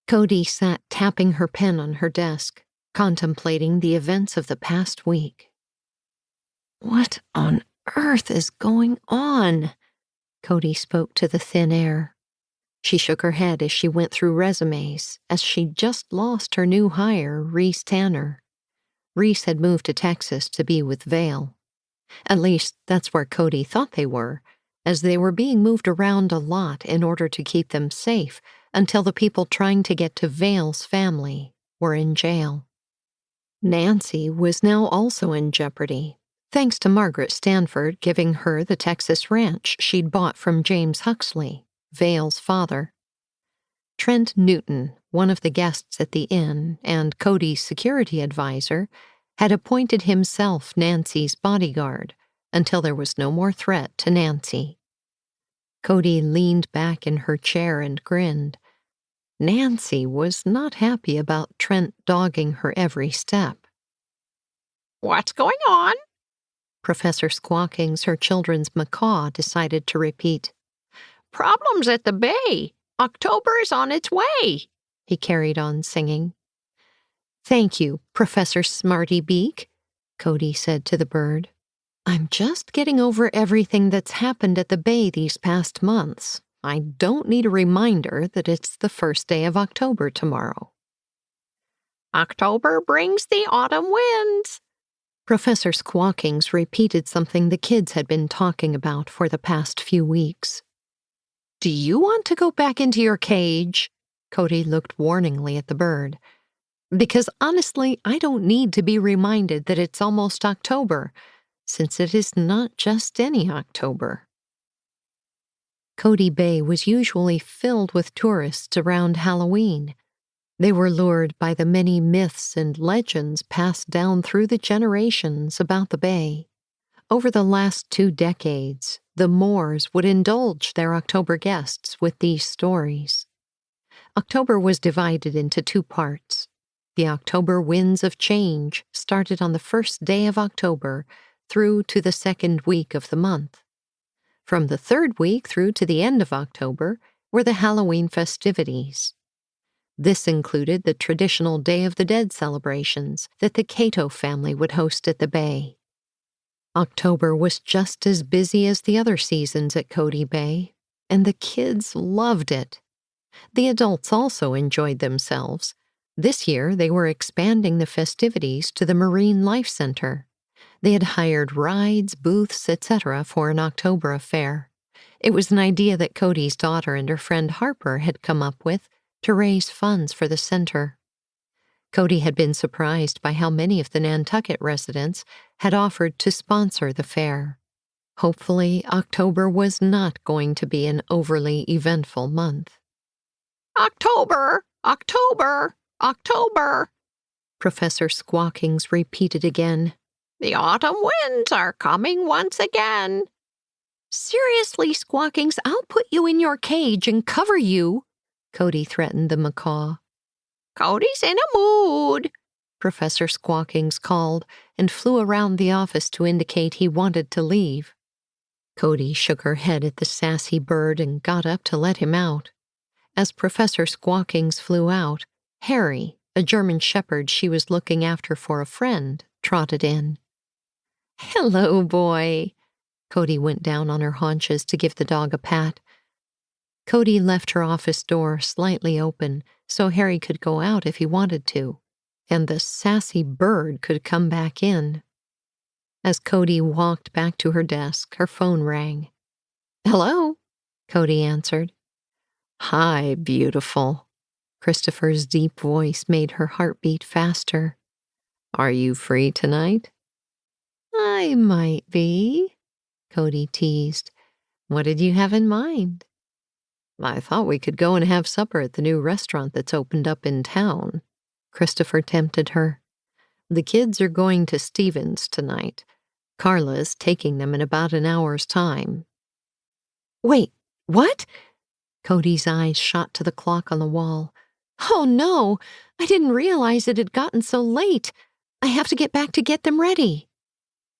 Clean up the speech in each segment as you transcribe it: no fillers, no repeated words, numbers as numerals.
Cody sat tapping her pen on her desk, contemplating the events of the past week. What on earth is going on? Cody spoke to the thin air. She shook her head as she went through resumes, as she'd just lost her new hire, Reese Tanner. Reese had moved to Texas to be with Vale. At least, that's where Cody thought they were, as they were being moved around a lot in order to keep them safe until the people trying to get to Vale's family were in jail. Nancy was now also in jeopardy, thanks to Margaret Stanford giving her the Texas ranch she'd bought from James Huxley, Vale's father. Trent Newton, one of the guests at the inn and Cody's security advisor, had appointed himself Nancy's bodyguard until there was no more threat to Nancy. Cody leaned back in her chair and grinned. Nancy was not happy about Trent dogging her every step. "What's going on?" Professor Squawkings, her children's macaw, decided to repeat. "Problems at the bay. October is on its way," he carried on singing. "Thank you, Professor Smarty Beak," Cody said to the bird. "I'm just getting over everything that's happened at the bay these past months. I don't need a reminder that it's the first day of October tomorrow." "October brings the autumn winds." Professor Squawkings repeated something the kids had been talking about for the past few weeks. "Do you want to go back into your cage?" Cody looked warningly at the bird. "Because honestly, I don't need to be reminded that it's almost October, since it is not just any October." Cody Bay was usually filled with tourists around Halloween. They were lured by the many myths and legends passed down through the generations about the bay. Over the last 2 decades, the Moores would indulge their October guests with these stories. October was divided into 2 parts. The October Winds of Change started on the first day of October through to the second week of the month. From the 3rd week through to the end of October were the Halloween festivities. This included the traditional Day of the Dead celebrations that the Cato family would host at the bay. October was just as busy as the other seasons at Cody Bay, and the kids loved it. The adults also enjoyed themselves. This year, they were expanding the festivities to the Marine Life Center. They had hired rides, booths, etc. for an October affair. It was an idea that Cody's daughter and her friend Harper had come up with to raise funds for the center. Cody had been surprised by how many of the Nantucket residents had offered to sponsor the fair. Hopefully, October was not going to be an overly eventful month. "October! October! October!" Professor Squawkings repeated again. "The autumn winds are coming once again." "Seriously, Squawkings, I'll put you in your cage and cover you," Cody threatened the macaw. "Cody's in a mood," Professor Squawkings called and flew around the office to indicate he wanted to leave. Cody shook her head at the sassy bird and got up to let him out. As Professor Squawkings flew out, Harry, a German shepherd she was looking after for a friend, trotted in. "Hello, boy." Cody went down on her haunches to give the dog a pat. Cody left her office door slightly open so Harry could go out if he wanted to, and the sassy bird could come back in. As Cody walked back to her desk, her phone rang. "Hello," Cody answered. "Hi, beautiful." Christopher's deep voice made her heart beat faster. "Are you free tonight?" "I might be," Cody teased. "What did you have in mind?" "I thought we could go and have supper at the new restaurant that's opened up in town," Christopher tempted her. "The kids are going to Stevens tonight. Carla's taking them in about an hour's time." "Wait, what?" Cody's eyes shot to the clock on the wall. "Oh, no! I didn't realize it had gotten so late. I have to get back to get them ready."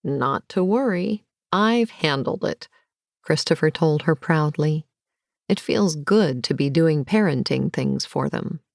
"Not to worry. I've handled it," Christopher told her proudly. "It feels good to be doing parenting things for them,